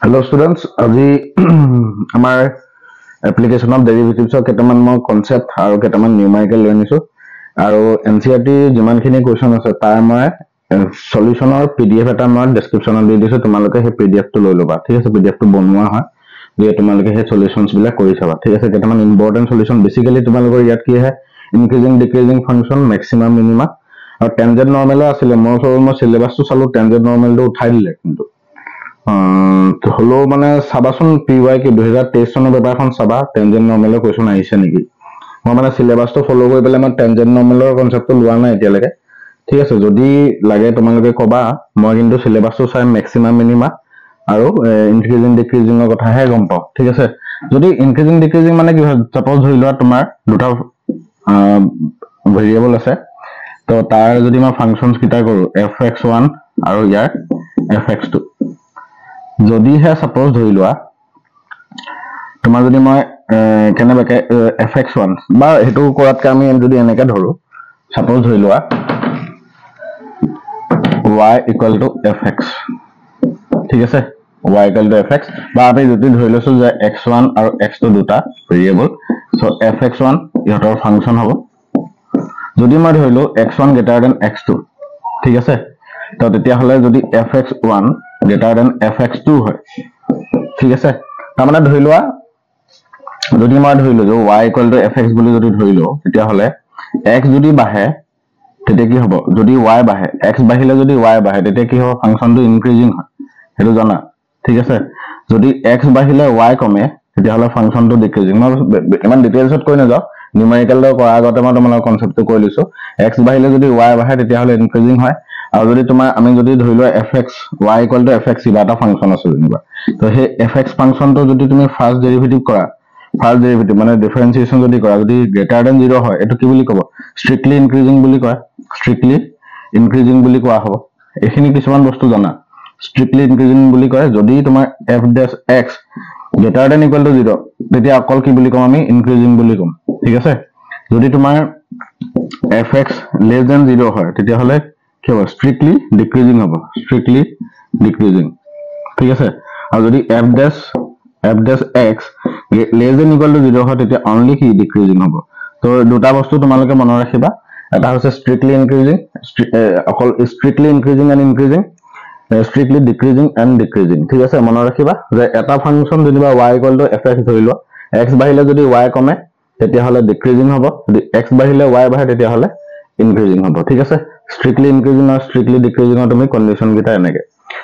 Hello students, আজি আমাৰ application of derivatives কেটামান মই concept আৰু কেটামান numerical লৈ আনিছো আৰু NCERT যিমানখিনি question আছে তাৰ মই solution ৰ PDF এটা মই description দি দিছো তোমালোকে সেই PDF টো লৈ লবা ঠিক আছে PDF টো বনোৱা হয় যে তোমালোকে সেই solutions বিলাক কৰি চাবা ঠিক আছে কেটামান important solution basically তোমালোকৰ ইয়াত কি হয় increasing decreasing function maximum minima আৰু tangent normal আছিল মই syllabus টো চালো tangent normal টো উঠাই দিলে কিন্তু হলো মানে সাবাসন PY কে 2023 চনৰ পেপাৰখন সাবা টেনজেন্ট নৰ্মেলৰ কোৱেশ্চন আহিছে নেকি মই মানে সিলেবাসটো ফলো কৰি পেলাই মই টেনজেন্ট নৰ্মেলৰ কনসেপ্টটো লোৱা নাই এতিয়ালৈকে ঠিক আছে যদি লাগে তোমালোকে কবা মই কিন্তু সিলেবাসটো চাই ম্যাক্সিমাম মিনিমা আৰু ইনক্ৰিজিং ডিক্ৰিজিং ৰ কথাহে গম পাও ঠিক আছে যদি ইনক্ৰিজিং ডিক্ৰিজিং মানে কি হয় সাপোজ ধৰি লোৱা তোমাৰ দুটা ভেৰিয়েবল আছে তো তাৰ যদি মই ফাংচনস কিটা কৰো fx1 আৰু ইয়াৰ fx2 যদি হে সাপোজ ধৰি লোৱা তোমাৰ যদি মই কেনেবাকে fx1 বা হেতু কৰাতকে আমি যদি এনেকে ধৰো সাপোজ ধৰি লোৱা y = fx ঠিক আছে y = fx বা আমি যদি ধৰি লৈছো যে x1 আৰু x2 দুটা ভেৰিয়েবল সো fx1 ইহতৰ ফাংচন হ'ব যদি মই ধৰিলো x1 > x2 ঠিক আছে তো তেতিয়া হলে যদি fx1 > fx2 হয় ঠিক আছে তাৰ মানে ধৰি লোৱা যদি মই ধৰিলো যে y = fx বুলি যদি ধৰিলো তেতিয়া হলে x যদি বাহে তেতিয়া কি হ'ব যদি y বাহে x বাহিলে যদি y বাহে তেতিয়া কি হ'ব ফাংচনটো ইনক্ৰিজিং হয় হেতু জানা ঠিক আছে যদি x বাহিলে y কমে তেতিয়া হলে ফাংচনটো ডিক্ৰিজিং মই ইমান ডিটেইলছত কৈ না যাও নিউমেৰিকেল কৰা আগতে মই তোমালোকৰ কনসেপ্টটো কৈ লৈছো x বাহিলে যদি y বাহে তেতিয়া হলে ইনক্ৰিজিং হয় আৰু যদি তোমাৰ আমি যদি ধৰি লোৱা fx y = fx কিবা এটা ফাংচন আছে যেনিবা তো সেই fx ফাংচনটো যদি তুমি ফাৰ্স্ট ডেৰিভেটিভ কৰা ফাৰ্স্ট ডেৰিভেটিভ মানে ডিফাৰেন্সিয়েচন যদি কৰা যদি > 0 হয় এটো কি বুলি ক'ব স্ট্ৰিক্টলি ইনক্ৰিজিং বুলি কয় স্ট্ৰিক্টলি ইনক্ৰিজিং বুলি কোৱা হ'ব এখিনি কিছুমান বস্তু জানা স্ট্ৰিক্টলি ইনক্ৰিজিং বুলি কয় যদি তোমাৰ f(x) > 0 তেতিয়া অকল কি বুলি কম আমি ইনক্ৰিজিং বুলি কম ঠিক আছে যদি তোমাৰ fx < 0 হয় তেতিয়া হলে কি হ'ব স্ট্ৰিক্টলি ডিক্ৰিজিং হ'ব স্ট্ৰিক্টলি ডিক্ৰিজিং ঠিক আছে আৰু যদি f(x) < 0 হয় তেতিয়া অনলি কি ডিক্ৰিজিং হ'ব তো দুটা বস্তু তোমালোকে মনত ৰাখিবা এটা হৈছে স্ট্ৰিক্টলি ইনক্ৰিজিং অকল strictly increasing and increasing strictly decreasing and decreasing ঠিক আছে মনত ৰাখিবা যে এটা ফাংচন যেনিবা y = fx ধৰিলো x বাহিলে যদি y কমে তেতিয়া হলে ডিক্ৰিজিং হ'ব যদি x বাহিলে y বাহে তেতিয়া হলে ইনক্ৰিজিং হ'ব ঠিক আছে strictly increasing আৰু strictly decreasing তুমি কন্ডিশন গিটা এনেকে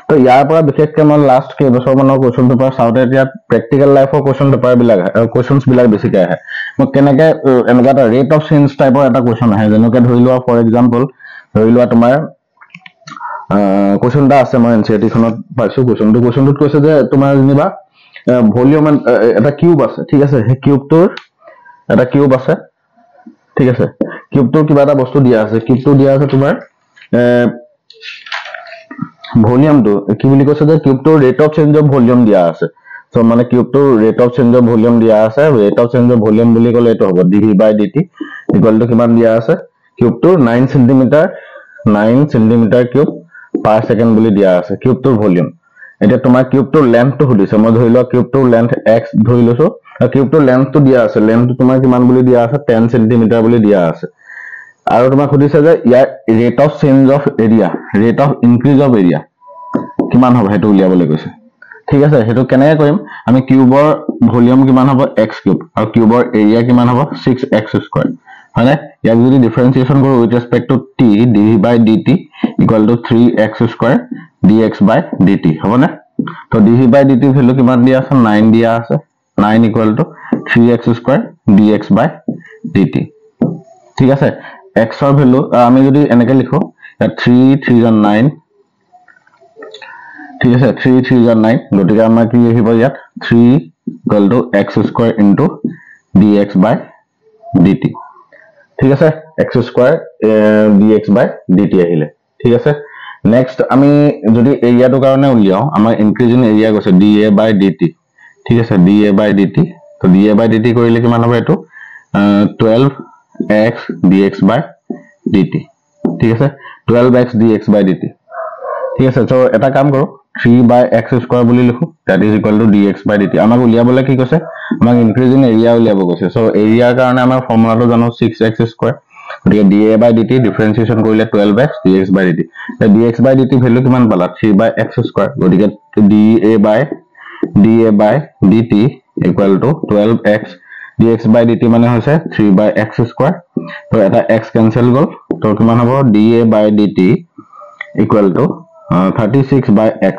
তো ইয়াৰ পৰা বিশেষকৈ মই লাষ্ট কে বছৰ মানৰ কোৱেশ্চন পেপাৰ চাওতে এতিয়া প্ৰেক্টিক্যাল লাইফৰ কোৱেশ্চন পেপাৰ বিলাক কোৱেশ্চনস বিলাক বেছিকৈ আহে মই কেনেকে এনেকা এটা ৰেট অফ চেঞ্জ টাইপৰ এটা কোৱেশ্চন আহে যেনেকৈ ধৰি লোৱা ফৰ एग्जांपल ধৰি লোৱা তোমাৰ কোৱেশ্চন এটা আছে মই এনসিআৰটি খনত পাইছো কোৱেশ্চনটোত কৈছে যে তোমাৰ যেনিবা ভলিউম এটা কিউব আছে ঠিক আছে সেই কিউবটোৰ এটা কিউব আছে ঠিক আছে কিউবটোৰ কিবা এটা বস্তু দিয়া আছে কিউবটো দিয়া আছে তোমাৰ ভলিউমটো কি বুলি কৈছে যে কিউবটোৰ rate of change of volume দিয়া আছে সো মানে কিউবটোৰ rate of change of volume দিয়া আছে rate of change of volume বুলি ক'লে এটো হ'ব dv/dt = কিমান দিয়া আছে কিউবটোৰ 9 সেন্টিমিটাৰ কিউব per second বুলি দিয়া আছে কিউবটোৰ ভলিউম এটা তোমাৰ কিউবটোৰ লেন্থটো সুধিছে মই ধৰি লোৱা কিউবটোৰ লেন্থ x ধৰি লৈছো আৰু কিউবটোৰ লেন্থটো দিয়া আছে লেন্থটো তোমাৰ কিমান বুলি দিয়া আছে 10 সেন্টিমিটাৰ বুলি দিয়া আছে আৰু তোমাক সুধিছে যে ইয়াৰ rate of change of area rate of increase of area কিমান হ'ব হেতু উলিয়াবলৈ কৈছে ঠিক আছে হেতু কেনেকৈ কৰিম আমি কিউবৰ ভলিউম কিমান হ'ব x³ আৰু কিউবৰ এৰিয়া কিমান হ'ব 6x² হয়নে ইয়াক যদি ডিফাৰেন্সিয়েচন কৰো with ৰেসপেক্ট two t dv/dt = 3x² dx/dt হবনে তো dv/dt ভ্যালু কিমান দিয়া আছে 9 দিয়া আছে 9 = 3x² dx/dt ঠিক আছে x ৰ ভ্যালু আমি যদি এনেকে লিখো 3 3 9 ঠিক আছে 3 3 9 গতিকে আমাৰ কি আহিব ইয়াত 3 = x² dx/dt ঠিক আছে x² dx/dt আহিলে ঠিক আছে নেক্সট আমি যদি এৰিয়াটো কাৰণে উলিয়াও আমাৰ ইনক্ৰিজিং এৰিয়া গৈছে dA/dt ঠিক আছে dA/dt তো dA/dt কৰিলে কিমান হ'ব এটো 12x dx/dt ঠিক আছে 12x dx by dt ঠিক আছে সো এটা কাম কৰো 3 by x square বুলি লিখো that is equal to dx by dt আমাক উলিয়াবলে কি কৈছে আমাক ইনক্ৰিজিং এৰিয়া উলিয়াব কৈছে সো এৰিয়াৰ কাৰণে আমাৰ ফৰ্মুলাটো জানো 6x square গতিকে dA by dt ডিফাৰেন্সিয়েচন কৰিলে 12x dx by dt dx by dt value কিমান পালা 3 by x square গতিকে dA by dt equal to 12x dx by dt মানে হৈছে 3 by x square তো এটা x cancel গল তো কিমান হ'ব dA by dt equal to 36 by x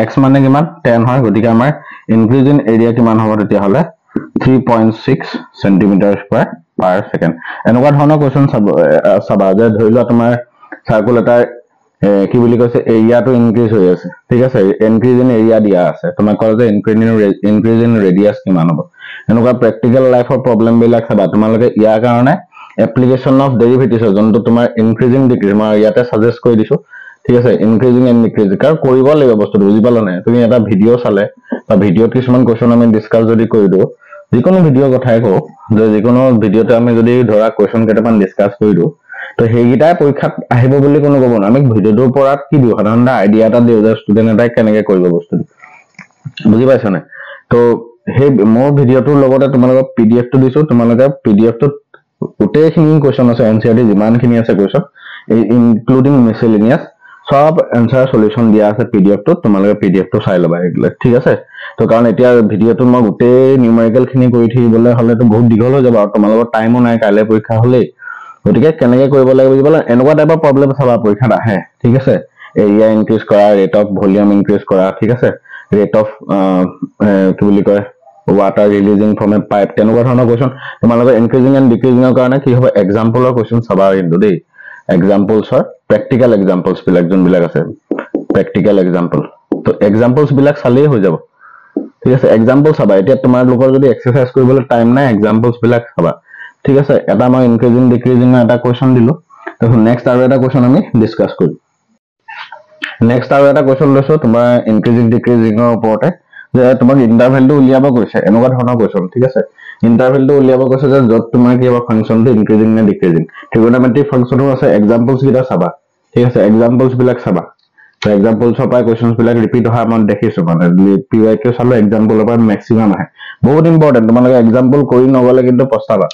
x মানে কিমান 10 হয় গতিকে আমাৰ ইনক্ৰিজিং এৰিয়া কিমান হ'ব তেতিয়া হলে 3.6 centimeter square per second এনেকুৱা ধৰণৰ কোৱেশ্চন চাবা যে ধৰি লোৱা তোমাৰ সাৰ্কুল এটা কি বুলি কৈছে এৰিয়াটো ইনক্ৰিজ হৈ আছে ঠিক আছে ইনক্ৰিজিং এৰিয়া দিয়া আছে তোমাক কয় যে ইনক্ৰিজিং ৰেডিয়াস কিমান হ'ব এনেকুৱা প্ৰ্যাকটিক্যাল লাইফৰ প্ৰবলেম বিলাক চাবা তোমালোকে ইয়াৰ কাৰণে এপ্লিকেশন অফ ডেৰিভেটিভছ যোনটো তোমাৰ ইনক্ৰিজিং ডিক্ৰিজ মই ইয়াতে সাজেষ্ট কৰি দিছো ঠিক আছে ইনক্ৰিজিং এন্ড ডিক্ৰিজিং কাৰ কৰিব লাগিব বস্তুটো বুজি পালা নাই তুমি এটা ভিডিও চালে বা ভিডিওত কিছুমান কোৱেশ্চন আমি ডিসকাস যদি কৰি দিও যিকোনো ভিডিও কথাই কও যে যিকোনো ভিডিওতে আমি যদি ধৰা কোৱেশ্চন কেইটামান ডিসকাস কৰি দিও তো হেগিটাই পৰীক্ষাত আহিব বুলি কোনো কব না আমি ভিডিওটোৰ পৰা কি দিও সাধাৰণ আইডিয়া এটা দিও যে ষ্টুডেন্ট এটাই কেনেকৈ কৰিব বস্তুটো বুজি পাইছা না তো হে মোৰ ভিডিওটোৰ লগতে তোমালোকক পিডিএফ টো দিছো তোমালোকে পিডিএফ টো গোটেইখিনি কোৱেশ্চন আছে এনসিআৰটি যিমানখিনি আছে কোৱেশ্চন ইনক্লুডিং মিসেলেনিয়াস সব এনসার সলিউশন দিয়া আছে পিডিএফ টো তোমালোকে পিডিএফ টো চাই লবা এগুলা ঠিক আছে তো কাৰণ এতিয়া ভিডিওটো মই গোটেই নিউমেৰিকেল খিনি কৰি থিবলে হলে তো বহুত দীঘল হৈ যাব আৰু তোমালোকৰ টাইমো নাই কাইলে পৰীক্ষা হলে গতিকে কেনেকৈ কৰিব লাগে বুজি পালা এনেকুৱা টাইপৰ প্ৰবলেম চাবা পৰীক্ষাত আহে ঠিক আছে এৰিয়া ইনক্ৰিজ কৰা ৰেট অফ ভলিউম ইনক্ৰিজ কৰা ঠিক আছে ৰেট অফ কি বুলি কয় water releasing from a pipe তেনেকুৱা ধৰণৰ কোৱেশ্চন তোমালোকৰ ইনক্ৰিজিং এন্ড ডিক্ৰিজিংৰ কাৰণে কি হ'ব এক্সাম্পলৰ কোৱেশ্চন চাবা কিন্তু দেই এক্সাম্পলছ অৰ প্ৰ্যাকটিক্যাল এক্সাম্পলছ বিলাক যোন বিলাক আছে প্ৰ্যাকটিক্যাল এক্সাম্পল তো এক্সাম্পলছ বিলাক চালেই হৈ যাব ঠিক আছে এক্সাম্পল চাবা এতিয়া তোমালোকৰ যদি এক্সাৰসাইজ কৰিবলৈ টাইম নাই এক্সাম্পলছ বিলাক চাবা ঠিক আছে এটা মই ইনক্ৰিজিং ডিক্ৰিজিং এটা কোৱেশ্চন দিলো তো নেক্সট আৰু এটা কোৱেশ্চন আমি ডিসকাস কৰিম নেক্সট আৰু এটা কোৱেশ্চন লৈছো তোমাৰ ইনক্ৰিজিং ডিক্ৰিজিংৰ ওপৰতে যে তোমাক ইন্টাৰভেলটো উলিয়াব কৈছে এনেকুৱা ধৰণৰ কোৱেশ্চন ঠিক আছে ইন্টাৰভেলটো উলিয়াব কৈছে যে যত তোমাৰ কি হ'ব ফাংচনটো ইনক্ৰিজিং নে ডিক্ৰিজিং ট্ৰিগোনোমেট্ৰিক ফাংচনো আছে এক্সাম্পলছ কিটা চাবা ঠিক আছে এক্সাম্পলছ বিলাক চাবা তো এক্সাম্পলছৰ পৰা কোৱেশ্চনছ বিলাক ৰিপিট হোৱা মই দেখিছো মানে পিৱাইকিউ চালে এক্সাম্পলৰ পৰা ম্যাক্সিমাম আহে বহুত ইম্পৰ্টেন্ট তোমালোকে এক্সাম্পল কৰি নগলে কিন্তু পস্তাবা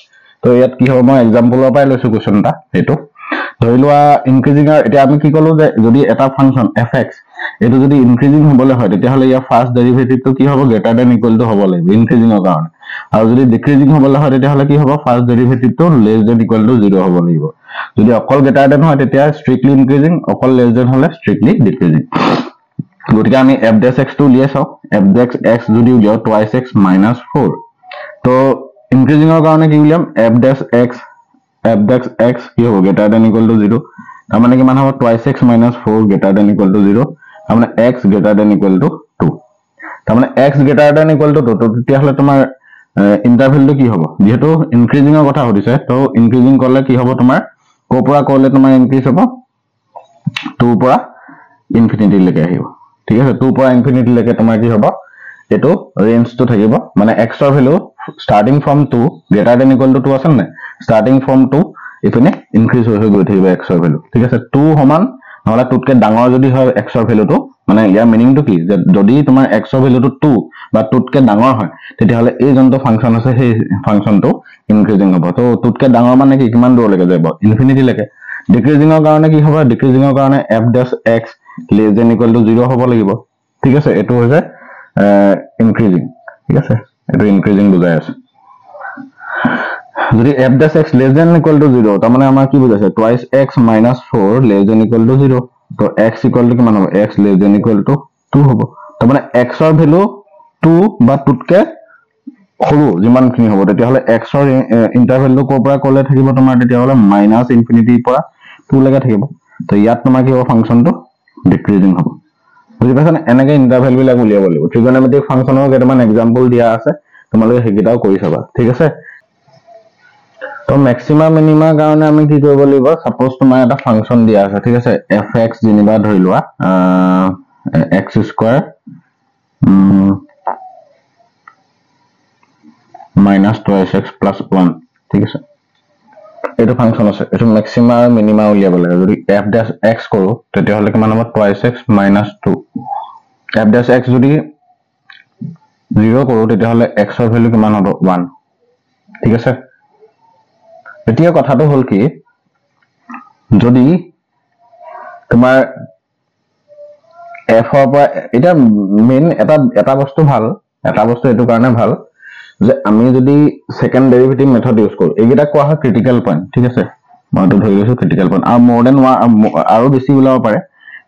তো ইয়াত কি হ'ব মই এক্সাম্পলৰ পৰা লৈছো কোৱেশ্চন এটা হেতু ধৰি লোৱা ইনক্ৰিজিংৰ এতিয়া আমি কি কলো যে যদি এটা ফাংচন fx এটো যদি ইনক্ৰিজিং হ'বলে হয় তেতিয়া হলে ইয়াৰ ফাৰ্স্ট ডেৰিভেটিভটো কি হ'ব গ্ৰেটাৰ দেন ইকুৱেল টু হ'ব লাগিব ইনক্ৰিজিংৰ কাৰণে আৰু যদি ডিক্ৰিজিং হ'বলে হয় তেতিয়া হলে কি হ'ব ফাৰ্স্ট ডেৰিভেটিভটো লেছ দেন ইকুৱেল টু 0 হ'ব লাগিব যদি অকল গ্ৰেটাৰ দেন হয় তেতিয়া স্ট্ৰিক্টলি ইনক্ৰিজিং অকল লেছ দেন হলে স্ট্ৰিক্টলি ডিক্ৰিজিং গতিকে আমি f dash x টো উলিয়াই চাও f dash x যদি উলিয়াও twice x minus 4 তো ইনক্ৰিজিংৰ কাৰণে কি উলিয়াম f dash x কি হ'ব গ্ৰেটাৰ দেন ইকুৱেল টু 0 তাৰ মানে কিমান হ'ব twice x minus 4 greater than equal to 0 তাৰ মানে x greater than equal two 2 তাৰ মানে x greater than equal two 2 তো তেতিয়া হলে তোমাৰ ইন্টাৰভেলটো কি হ'ব যেহেতু ইনক্ৰিজিংৰ কথা হদিছে তো ইনক্ৰিজিং কৰলে কি হ'ব তোমাৰ কোপৰা কৰলে তোমাৰ ইনক্ৰিজ হ'ব 2 পৰা ইনফিনিটি লৈকে আহিব ঠিক আছে 2 পৰা ইনফিনিটি লৈকে তোমাৰ কি হ'ব এটো ৰেঞ্জটো থাকিব মানে x ৰ value starting from 2 greater than equal to 2 আছে না starting from 2 ইফিনে ইনক্ৰিজ হৈ গৈ থাকিব x ৰ ভ্যালু ঠিক আছে 2 সমান নহলে 2 তকে ডাঙৰ যদি হয় x ৰ ভ্যালুটো মানে ইয়াৰ মিনিংটো কি যে যদি তোমাৰ x ৰ ভ্যালুটো 2 বা 2 তকে ডাঙৰ হয় তেতিয়া হলে এই জনটো ফাংচন আছে সেই ফাংচনটো ইনক্ৰিজিং হ'ব তো 2 তকে ডাঙৰ মানে কি কিমান দূৰ লৈকে যাব ইনফিনিটি লৈকে ডিক্ৰিজিংৰ কাৰণে কি হ'ব ডিক্ৰিজিংৰ কাৰণে f dash x less than equal to 0 হ'ব লাগিব ঠিক আছে এটো হৈছে ইনক্ৰিজিং ঠিক আছে এটো ইনক্ৰিজিং বুজাই আছে যদি f dash x less than equal to 0 তাৰ মানে আমাৰ কি বুজাইছে twice x minus 4 less than equal to 0 তো x equal to কিমান হ'ব x less than equal to 2 হ'ব তাৰ মানে x ৰ ভ্যালু 2 বা 2 তকে সৰু যিমানখিনি হ'ব তেতিয়া হলে x ৰ ইন্টাৰভেলটো কোৰ পৰা কলে থাকিব তোমাৰ তেতিয়া হলে মাইনাস ইনফিনিটি পৰা 2 লৈকে থাকিব তো ইয়াত তোমাৰ কি হ'ব ফাংচনটো ডিক্ৰিজিং হ'ব বুজি পাইছানে এনেকৈ ইন্টাৰভেল বিলাক উলিয়াব লাগিব ট্ৰিগোনোমেট্ৰিক ফাংচনৰ কেইটামান এক্সাম্পল দিয়া আছে তোমালোকে হেকিটাও কৰি চাবা ঠিক আছে তো ম্যাক্সিমা মিনিমা কাৰণে আমি কি কৰিব লাগিব সাপোজ তোমাৰ এটা ফাংচন দিয়া আছে ঠিক আছে fx যেনিবা ধৰি লোৱা x square minus 2x plus 1 ঠিক আছে এইটো ফাংশন আছে এইটো ম্যাক্সিমা আৰু মিনিমা উলিয়াব লাগে যদি f dash x কৰো তেতিয়া হলে কিমান হ'ব twice x minus 2 f dash x যদি 0 কৰো তেতিয়া হলে x ৰ ভ্যালু কিমান হ'ব 1 ঠিক আছে এতিয়া কথাটো হল কি যদি তোমাৰ f ৰ পৰা এটা মেইন এটা বস্তু ভাল এটা বস্তু এটো কাৰণে ভাল যে আমি যদি সেকেন্ড ডেৰিভেটিভ মেথড ইউজ কৰো এইগিটা কোৱা হয় ক্ৰিটিক্যাল পয়েন্ট ঠিক আছে মই তো ধৰি লৈছো ক্ৰিটিক্যাল পয়েন্ট আৰু মোৰ দেন আৰু বেছি ওলাব পাৰে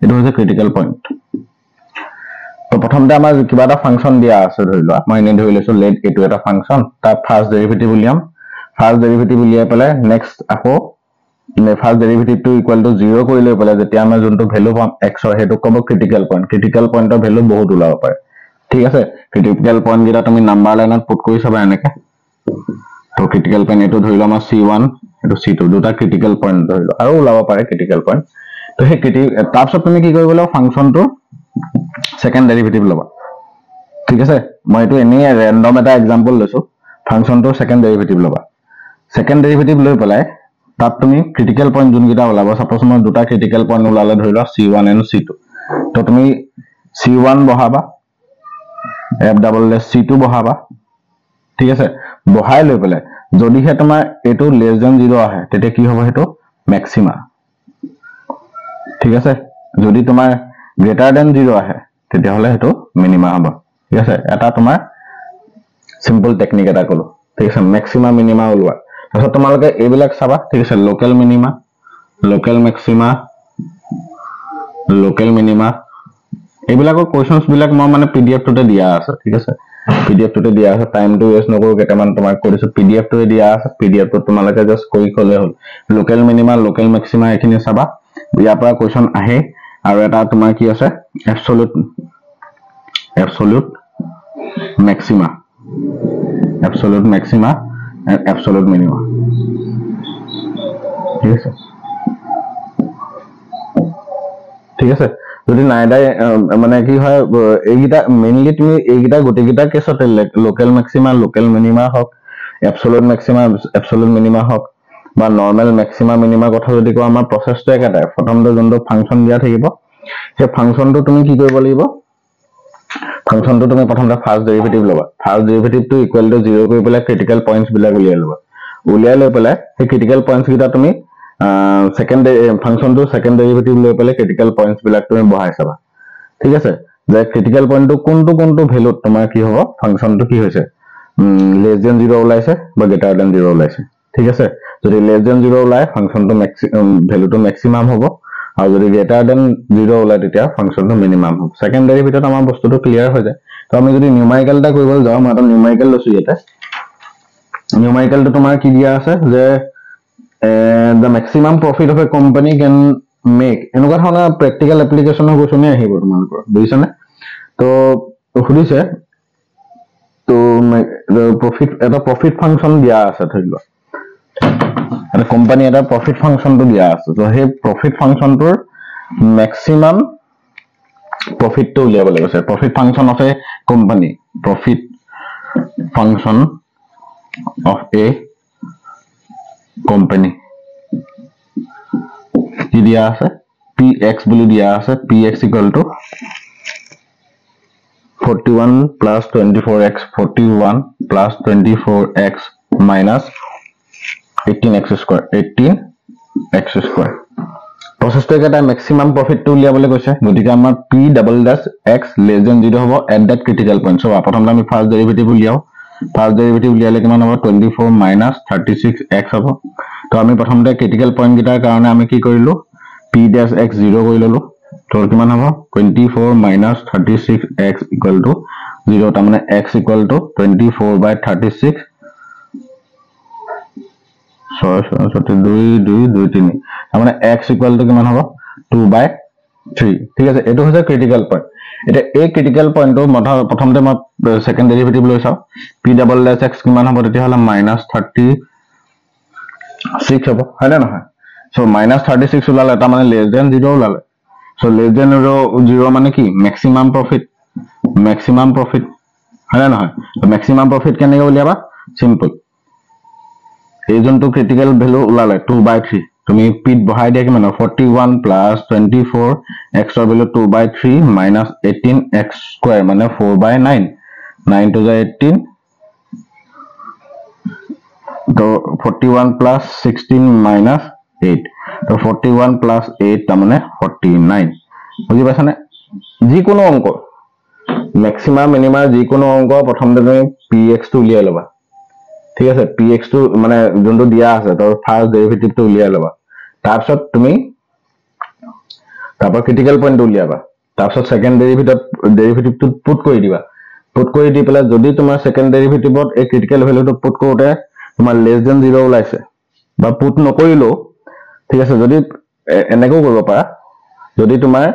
এটো হৈছে ক্ৰিটিক্যাল পয়েন্ট তো প্ৰথমতে আমাৰ কিবা এটা ফাংশন দিয়া আছে ধৰি লোৱা মই এনে ধৰি লৈছো লেট এটো এটা ফাংশন তাৰ ফাৰ্স্ট ডেৰিভেটিভ উলিয়াম ফাৰ্স্ট ডেৰিভেটিভ উলিয়াই পেলাই নেক্সট আকৌ first derivative to equal to 0 কৰি লৈ পেলাই যেতিয়া আমাৰ যোনটো ভ্যালু পাম x ৰ হেতু কব ক্ৰিটিক্যাল পয়েন্টৰ ভ্যালু বহুত ওলাব পাৰে ঠিক আছে ক্ৰিটিক্যাল পয়েন্ট গিটা তুমি নাম্বাৰ লাইনত পুট কৰি চাবা এনেকে তো ক্ৰিটিক্যাল পয়েন্ট এটো ধৰি লোৱা আমাৰ c1 এটো c2 দুটা ক্ৰিটিক্যাল পয়েন্ট ধৰি লোৱা আৰু ওলাব পাৰে ক্ৰিটিক্যাল পয়েন্ট তো হে তাৰপিছত তুমি কি কৰিব লাগিব ফাংশনটো সেকেন্ড ডেৰিভেটিভ লবা ঠিক আছে মই এটো এনে ৰেন্ডম এটা এক্সাম্পল লৈছো ফাংশনটো সেকেন্ড ডেরিভেটিভ লবা সেকেন্ড ডেরিভেটিভ লৈ পেলাই তাত তুমি ক্রিটিক্যাল পয়েন্ট যোনকিটা ওলাব সাপোজ মই দুটা ক্রিটিক্যাল পয়েন্ট ওলালে ধৰি লোৱা c1 and c2 তো তুমি c1 বহাবা f double dash c2 বহাবা ঠিক আছে বহাই লৈ পেলাই যদি হে তোমাৰ এটো লেস দেন 0 আহে তেতিয়া কি হ'ব হেতু ম্যাক্সিমা ঠিক আছে যদি তোমাৰ গ্ৰেটাৰ দেন 0 আহে তেতিয়া হলে হেতু মিনিমা হ'ব ঠিক আছে এটা তোমাৰ সিম্পল টেকনিক এটা কলো ঠিক আছে ম্যাক্সিমা মিনিমা ওলোৱা তাৰছত তোমালোকে এইবিলাক চাবা ঠিক আছে local minima local maxima local minima এইবিলাকৰ কোৱেশ্চনছ বিলাক মই মানে পিডিএফ টোতে দিয়া আছে ঠিক আছে পিডিএফ টোতে দিয়া আছে টাইম টু ওয়েষ্ট নকৰো কেটামান তোমাক কৰিছো পিডিএফ টোতে দিয়া আছে পিডিএফ টো তোমালোকে জাস্ট কৰি কলে হল লোকেল মিনিমা লোকেল ম্যাক্সিমা এখিনি চাবা ইয়াৰ পৰা কোৱেশ্চন আহে আৰু এটা তোমাৰ কি আছে absolute maxima and absolute minima ঠিক আছে যদি নাইডাই মানে কি হয় এইগিটা মেইনলি তুমি এইগিটা গটেগিটা কেছতে লোকেল ম্যাক্সিমা লোকেল মিনিমা হক অ্যাবসলিউট ম্যাক্সিমা অ্যাবসলিউট মিনিমা হক বা নরমাল ম্যাক্সিমা মিনিমা কথা যদি কো আমাৰ প্ৰচেছটো একেটাই প্ৰথমতে যোনটো ফাংশন দিয়া থাকিব সেই ফাংশনটো তুমি কি কৰিব লাগিব ফাংশনটো তুমি প্ৰথমতে ফাৰ্স্ট ডেৰিভেটিভ লবা first derivative to equal to 0 কৰি পেলাই ক্রিটিক্যাল পয়েন্টস বিলাক উলিয়াই লবা উলিয়াই লৈ পেলাই সেই ক্রিটিক্যাল পয়েন্টস গিটা তুমি সেকেন্ড ফাংশনটো সেকেন্ড ডেরিভেটিভ লৈ পেলাই ক্রিটিক্যাল পয়েন্টস বিলাক তুমি বহাই চাবা ঠিক আছে যে ক্রিটিক্যাল পয়েন্টটো কোনটো ভ্যালু তোমাৰ কি হ'ব ফাংশনটো কি হৈছে লেস দেন 0 ওলাইছে বা গ্রেটার দেন 0 ওলাইছে ঠিক আছে যদি লেস দেন 0 ওলাই ফাংশনটো ভ্যালুটো ম্যাক্সিমাম হ'ব আৰু যদি গ্রেটার দেন 0 ওলাই তেতিয়া ফাংশনটো মিনিমাম হ'ব সেকেন্ড ডেরিভেটিভত আমাৰ বস্তুটো ক্লিয়াৰ হৈ যায় তো আমি যদি নিউমেৰিকেলটা কৰিব যাও মই এটা নিউমেৰিকেল লৈছো ইয়াতে নিউমেৰিকেলটো তোমাৰ কি দিয়া আছে যে the maximum profit of a company can make এনেকুৱা ধৰণৰ প্ৰ্যাকটিক্যাল এপ্লিকেশনৰ কোৱেশ্চন আহিব তোমালোকৰ বুজিছানে তো খুদিছে তো প্ৰফিট ফাংশন দিয়া আছে ধৰিলোৱা এটা কোম্পানি এটা প্ৰফিট ফাংশনটো দিয়া আছে তো সেই প্ৰফিট ফাংশনটোৰ ম্যাক্সিমাম প্ৰফিটটো উলিয়াব লাগিব profit function of a company profit function of a company কি দিয়া আছে px বুলি দিয়া আছে px equal to 41 plus 24x 41 plus 24x minus 18x square process to get a maximum profit to উলিয়াবলৈ কৈছে গতিকে আমাৰ p double dash x less than 0 হ'ব at that critical point so প্ৰথমতে আমি ফাৰ্স্ট ডেরিভেটিভ উলিয়াও ফার্স্ট ডেরিভেটিভ উলিয়ালে কিমান হ'ব 24 minus 36x হ'ব তো আমি প্ৰথমতে ক্ৰিটিক্যাল পয়েন্ট গিটাৰ কাৰণে আমি কি কৰিলো p dash x 0 কৰি ললো তো কিমান হ'ব 24 minus 36x equal to 0 তাৰ মানে x equal to 24 by 36 2 তাৰ মানে x equal to কিমান হ'ব 2 by 3 ঠিক আছে এটো হৈছে ক্রিটিক্যাল পয়েন্ট এটা এই ক্রিটিক্যাল পয়েন্টটো প্ৰথমতে মই সেকেন্ড ডেরিভেটিভ লৈ চাও p double dash x কিমান হ'ব তেতিয়া হলে -36 হ'ব হয় না নহয় so -36 ওলালে এটা মানে less than 0 ওলালে so less than 0 মানে কি maximum profit হয় না নহয় ম্যাক্সিমাম প্রফিট কেনেকৈ উলিয়াবা সিম্পল এই যোনটো ক্ৰিটিকেল ভ্যালু ওলালে 2/3 তুমি পিত বহাই দিয়া কিমান 41 plus 24 x ৰ ভ্যালু 2/3 minus 18x square মানে 4/9 9 to the 18 तो 41 plus 16 minus 8 तो 41 plus 8 তামানে 49 বুজি পাইছা নে যি কোনো অংক ম্যাক্সিমাম মিনিমাম যি কোনো অংক প্ৰথমতে তুমি px টো উলিয়াই লবা ঠিক আছে px টো মানে যোনটো দিয়া আছে তাৰ ফাৰ্স্ট ডেৰিভেটিভ টো উলিয়াই লবা তাৰপিছত তুমি তাৰপৰ ক্ৰিটিক্যাল পয়েন্ট উলিয়াবা তাৰপৰ সেকেন্ড ডেৰিভেটিভ টো পুট কৰি দিবা পুট কৰি দি পেলাই যদি তোমাৰ সেকেন্ড ডেৰিভেটিভত এই ক্ৰিটিক্যাল ভ্যালুটো পুট কৰোতে তোমাৰ লেস দেন 0 ওলাইছে বা পুট নকৰিলো ঠিক আছে যদি এনেকৈ কৰিব পাৰা যদি তোমাৰ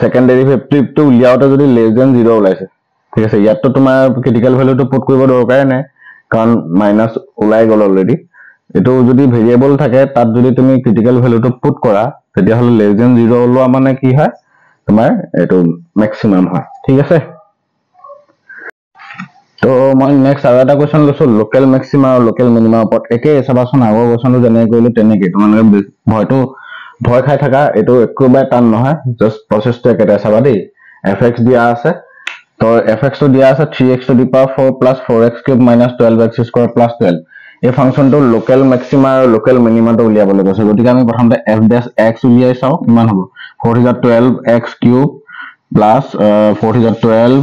সেকেন্ড ডেরিভেটিভ টো উলিয়াওতে যদি লেস দেন 0 ওলাইছে ঠিক আছে ইয়াতো তোমাৰ ক্ৰিটিক্যাল ভ্যালুটো পুট কৰিব দৰকাৰ নাই কাৰণ মাইনাস ওলাই গল অলৰেডি এটো যদি ভেৰিয়েবল থাকে তাত যদি তুমি ক্ৰিটিক্যাল ভ্যালুটো পুট কৰা তেতিয়া হলে লেস দেন 0 ওলোৱা মানে কি হয় তোমাৰ এটো ম্যাক্সিমাম হয় ঠিক আছে তো মই নেক্সট আৰু এটা কোৱেশ্চন লৈছো লোকেল ম্যাক্সিমা আৰু লোকেল মিনিমা ওপৰত একে চাবাচোন আগৰ কোৱেশ্চনটো যেনে কৰিলো তেনেকৈ তোমালোকে ভয় খাই থাকা এটো একবাৰে টান নহয় জাস্ট প্ৰসেসটো একেটা চাবা দেই fx দিয়া আছে তো fx টো দিয়া আছে 3x to the power 4 plus 4x cube minus 12x square plus 12 এই ফাংশনটো লোকেল ম্যাক্সিমা আৰু লোকেল মিনিমাটো উলিয়াবলৈ কৈছে গতিকে আমি প্ৰথমতে f dash x উলিয়াই চাও কিমান হ'ব 4012x cube plus 4012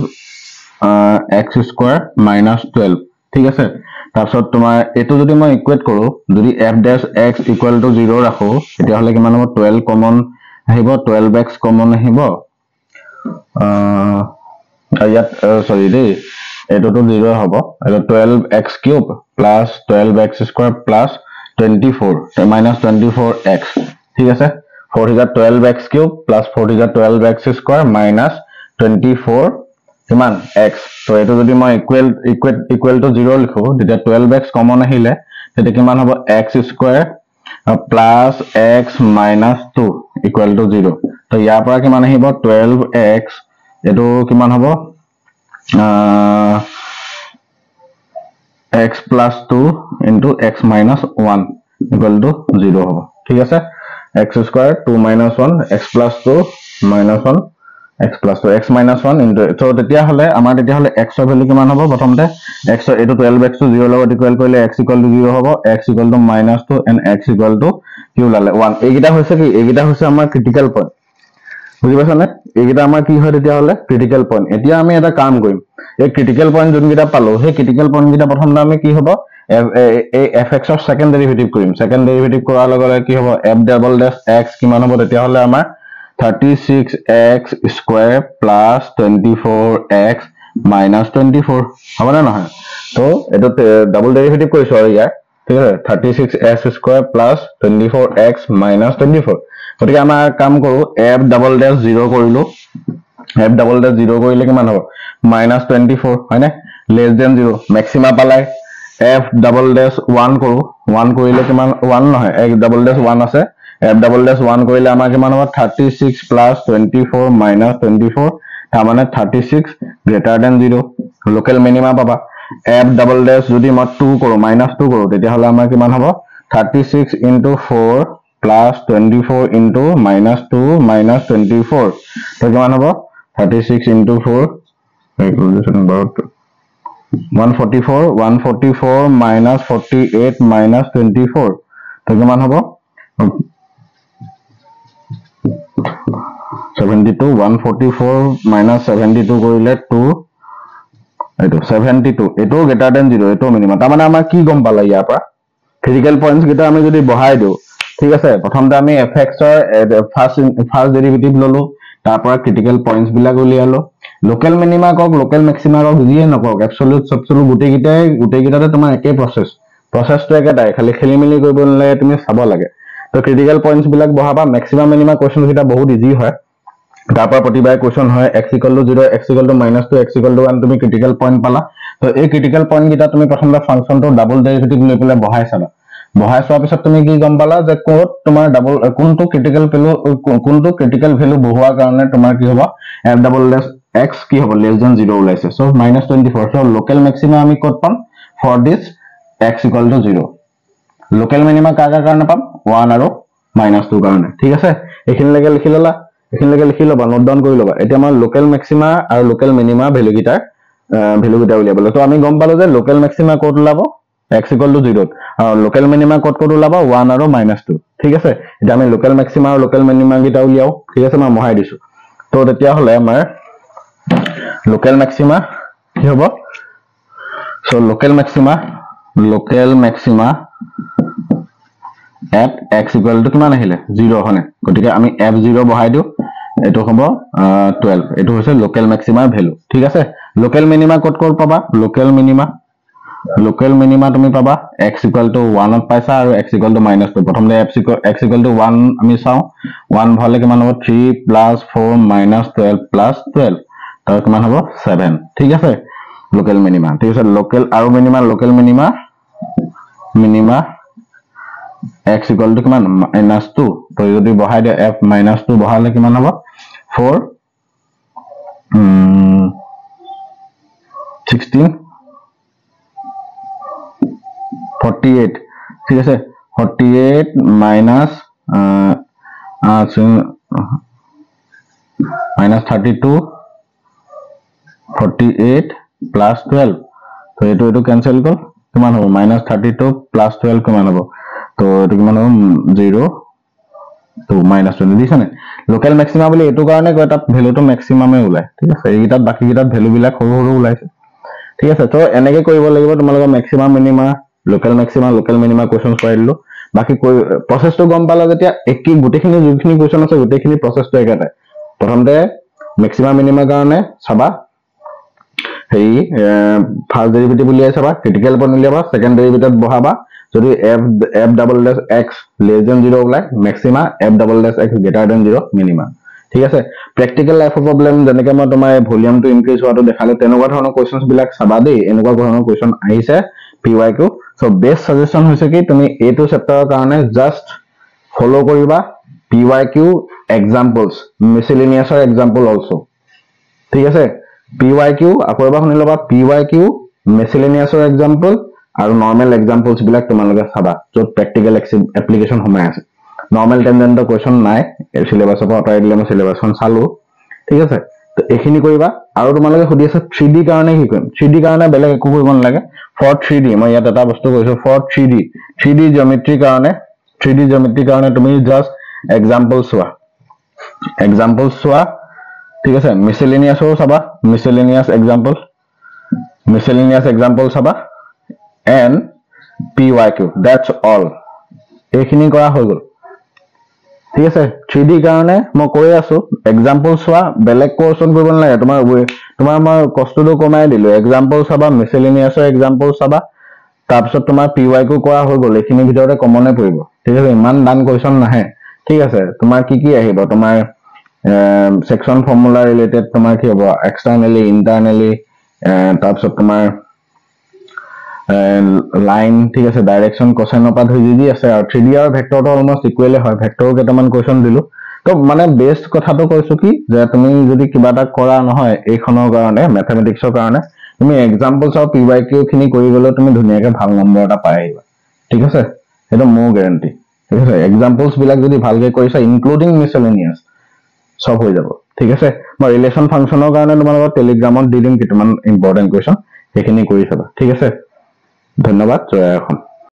x square minus 12 ঠিক আছে তাৰপিছত তোমাৰ এটো যদি মই ইকুৱেট কৰো যদি f dash x equal to 0 ৰাখো তেতিয়া হলে কিমান হ'ব 12 কমন আহিব 12x কমন আহিব ইয়াত সৰি দেই এটোটো 0 হ'ব আৰু 12x cube plus 12x square plus 24 minus 24x ঠিক আছে 4012x cube plus 4012x square minus 24 কিমান x তো এটো যদি মই ইকুৱেল টু 0 লিখো তেতিয়া 12x কমন আহিলে তেতিয়া কিমান হ'ব x square plus x minus 2 equal to 0 তো ইয়াৰ পৰা কিমান আহিব 12x এটো কিমান হ'ব x plus 2 into x minus 1 equal to 0 হ'ব ঠিক আছে x square 2 minus 1 x plus 2 minus 1 x plus 2 x minus 1 into so তেতিয়া হলে আমাৰ তেতিয়া হলে x ৰ ভ্যালু কিমান হ'ব প্ৰথমতে x এটো 12x to 0 লগত ইকুৱেল কৰিলে x equal to 0 হ'ব x equal to minus 2 and x equal to কি ওলালে 1 এইগিটা হৈছে কি এইগিটা হৈছে আমাৰ ক্ৰিটিক্যাল পয়েন্ট বুজি পাইছা নে এইগিটা আমাৰ কি হয় তেতিয়া হলে ক্ৰিটিক্যাল পয়েন্ট এতিয়া আমি এটা কাম কৰিম এই ক্ৰিটিক্যাল পয়েন্ট যোনগিটা পালো সেই ক্ৰিটিক্যাল পয়েন্ট গিটা প্ৰথমতে আমি কি হ'ব এই fx ৰ সেকেন্ড ডেৰিভেটিভ কৰিম সেকেন্ড ডেৰিভেটিভ কৰাৰ লগে লগে কি হ'ব f double dash x কিমান হ'ব তেতিয়া হলে আমাৰ 36x square plus 24x minus 24 হ'ব না নহয় তো এটো ডাবল ডেরিভেটিভ কৰিছো আৰু ইয়াৰ ঠিক আছে 36x square plus 24x minus 24 গতিকে আমাৰ কাম কৰো f double dash 0 কৰিলো f double dash 0 কৰিলে কিমান হ'ব minus 24 হয়নে less than 0 maxima পালাই f double dash 1 কৰো 1 কৰিলে কিমান 1 নহয় f double dash 1 আছে f double dash 1 কৰিলে আমাৰ কিমান হ'ব 36 plus 24 minus 24 তাৰ মানে 36 greater than 0 লোকেল মিনিমা পাবা f double dash যদি মই 2 কৰো minus 2 কৰো তেতিয়া হলে আমাৰ কিমান হ'ব 36 into 4 plus 24 into minus 2 minus 24 তো কিমান হ'ব 36 into 4 calculation about 144 minus 48 minus 24 তো কিমান হ'ব 72 144 minus 72 কৰিলে 2 এটো 72 এটো greater than 0 এটো মিনিমাম তাৰ মানে আমাৰ কি গম পালা ইয়াৰ পৰা ক্ৰিটিক্যাল পয়েন্টস গিটা আমি যদি বহাই দিও ঠিক আছে প্ৰথমতে আমি fx ৰ ফাৰ্স্ট ডেৰিভেটিভ ললো তাৰ পৰা ক্রিটিক্যাল পয়েন্টস বিলাক উলিয়ালো লোকেল মিনিমা কক লোকেল ম্যাক্সিমা কক যিয়ে নকক এবসলিউট সবসলিউট গুটেকিটাতে তোমাৰ একে প্ৰসেসটো একেটাই খালি খেলিমেলি কৰিব নালাগে তুমি চাব লাগে তো ক্ৰিটিক্যাল পয়েন্টস বিলাক বহাবা ম্যাক্সিমাম মিনিমা কোৱেশ্চন গিটা বহুত ইজি হয় তাৰ পৰা প্ৰতিবাৰে কোৱেশ্চন হয় x equal to 0 x equal to minus 2 x equal to 1 তুমি ক্রিটিক্যাল পয়েন্ট পালা তো এই ক্রিটিক্যাল পয়েন্ট গিটা তুমি প্ৰথমতে ফাংশনটো ডাবল ডেৰিভেটিভ লৈ পেলাই বহাই চাবা বহাই চোৱাৰ পিছত তুমি কি গম পালা যে কোড তোমাৰ ডাবল কোনটো ক্ৰিটিক্যাল ভ্যালু বহোৱাৰ কাৰণে তোমাৰ কি হ'ব f double dash x কি হ'ব less than 0 ওলাইছে so minus 24 so local maxima আমি ক'ত পাম for this x equal to 0 local minima কাৰ কাৰণে পাম 1 আৰু -2 কাৰণে ঠিক আছে এইখিনিলৈকে লিখি ল'বা নোট ডাউন কৰি ল'বা এতিয়া আমাৰ লোকেল মেক্সিমা আৰু লোকেল মিনিমা ভ্যালু গিটাৰ উলিয়াবলৈ তো আমি গম পালো যে লোকেল মেক্সিমা ক'ত ওলাব x = 0 আৰু লোকেল মিনিমা ক'ত ওলাব 1 আৰু -2 ঠিক আছে এতিয়া আমি লোকেল মেক্সিমা আৰু লোকেল মিনিমা গিটা উলিয়াও ঠিক আছে মই মহাই দিছো তো তেতিয়া হলে আমাৰ লোকেল মেক্সিমা কি হ'ব so local Maxima at x = কিমান আহিলে 0 হনে গতিকে আমি f0 বহাই দিও এটো হ'ব 12 এটো হৈছে লোকেল মেক্সিমাৰ ভ্যালু ঠিক আছে লোকেল মিনিমা ক'ত পাবা লোকেল মিনিমা তুমি পাবা x = 1 ত পাইছা আৰু x = -2 প্ৰথমতে x = 1 আমি চাও 1 ভলে কিমান হ'ব 3 + 4 - 12 + 12 তাৰ কিমান হ'ব 7 ঠিক আছে লোকেল মিনিমা ঠিক আছে লোকেল আৰু লোকেল মিনিমা x = কিমান -2 তো যদি বহাই দিয়া f -2 বহালে কিমান হ'ব 4 16 48 ঠিক আছে 48 -32 48 + 12 তো এটো ক্যান্সেল গল কিমান হ'ব -32 + 12 কিমান হ'ব তো এটো কিমান হ'ব 0 তো -20 দিছনে লোকেল মেক্সিমা বুলি এটো কাৰণে কয় তাত ভ্যালুটো মেক্সিমামে ওলাই ঠিক আছে এইটাত বাকি গিটাত ভ্যালু বিলাক সৰু ওলাইছে ঠিক আছে তো এনেকে কৰিব লাগিব তোমালোকৰ maximum minima local minima question কৰি দিলো বাকি প্ৰসেসটো গম পালা যেতিয়া একি গুটেখিনি যোনখিনি কোৱেশ্চন আছে গুটেখিনি প্ৰসেসটো একেটাই প্ৰথমতে মেক্সিমাম মিনিমা কাৰণে চাবা হেই ফাৰ্স্ট ডেৰিভেটিভ উলিয়াই চাবা ক্ৰিটিকেল পইণ্ট উলিয়াবা সেকেন্ড ডেৰিভেটিভ বহাবা যদি f ডাবল ডেশ x <0 ওলাই মেক্সিমা f ডাবল ডেশ x <0 মিনিমা ঠিক আছে প্ৰ্যাকটিক্যাল লাইফৰ প্ৰবলেম যেনেকৈ মই তোমাৰ ভলিউমটো ইনক্ৰিজ হোৱাটো দেখালে তেনেকুৱা ধৰণৰ কোৱেশ্চনছ বিলাক চাবা দেই এনেকুৱা ধৰণৰ কোৱেশ্চন আহিছে PYQ সো বেস্ট সাজেশন হৈছে কি তুমি এটো চেপ্টাৰৰ কাৰণে জাস্ট ফলো কৰিবা PYQ এক্সাম্পলস মিসেলেনিয়াছৰ এক্সাম্পল অলসো ঠিক আছে PYQ আকৌ এবাৰ শুনি লবা PYQ মিসেলেনিয়াছৰ এক্সাম্পল আৰু নৰমাল এক্সাম্পলস বিলাক তোমালোকে চাবা যত প্ৰ্যাকটিক্যাল এপ্লিকেশন সোমাই আছে নৰমাল টেনজেন্টৰ কোৱেশ্চন নাই সিলেবাসৰ পৰা আঁতৰাই দিলে মই সিলেবাসখন চালো ঠিক আছে তো এখিনি কৰিবা আৰু তোমালোকে সুধি আছে 3D কাৰণে কি কৰিম 3D কাৰণে বেলেগ একো কৰিব নালাগে for 3D মই ইয়াত এটা বস্তু কৈছো for 3D জিওমেট্ৰি কাৰণে তুমি জাস্ট এক্সাম্পলস চোৱা ঠিক আছে মিসেলেনিয়াছও চাবা মিসেলেনিয়াছ এক্সাম্পল চাবা and PYQ that's all এইখিনি কৰা হৈ গল ঠিক আছে 3D কাৰণে মই কৈ আছো এক্সাম্পল চোৱা বেলেগ কোৱেশ্চন কৰিব নালাগে তোমাৰ মই কষ্টটো কমাই দিলো এক্সাম্পল চাবা মিসেলেনিয়াছৰ এক্সাম্পল চাবা তাৰপিছত তোমাৰ PYQ কৰা হৈ গল এইখিনি ভিতৰতে কমনে পৰিব ঠিক আছে ইমান ডান কোৱেশ্চন নাহে ঠিক আছে তোমাৰ কি আহিব তোমাৰ সেকশন ফৰ্মুলা ৰিলেটেড তোমাৰ কি হ'ব এক্সটাৰনালি ইন্টাৰনালি তাৰপিছত তোমাৰ লাইন ঠিক আছে ডাইৰেকশন কোসাইন পা ধৰি যি আছে আৰু 3D আৰু ভেক্টৰটো অলমোস্ট ইকুৱেলে হয় ভেক্টৰ কেইটামান কোৱেশ্চন দিলো তো মানে বেস্ট কথাটো কৈছো কি যে তুমি যদি কিবাটা কৰা নহয় এইখনৰ কাৰণে ম্যাথমেটিক্সৰ কাৰণে তুমি এক্সাম্পলস আৰু PYQ খিনি কৰি গলে তুমি ধুনিয়াকে ভাল নম্বৰ এটা পাই আহিবা ঠিক আছে এটা মোৰ গ্যাৰান্টি ঠিক আছে এক্সাম্পলস বিলাক যদি ভালকে কৰিছা ইনক্লুডিং মিসেলেনিয়াছ সব হৈ যাব ঠিক আছে মই ৰিলেশন ফাংশনৰ কাৰণে তোমালোকৰ টেলিগ্ৰামত দি দিম কিমান ইম্পৰ্টেন্ট কোৱেশ্চন সেইখিনি কৰি চাবা ঠিক আছে ধন্যবাদ জয় এখন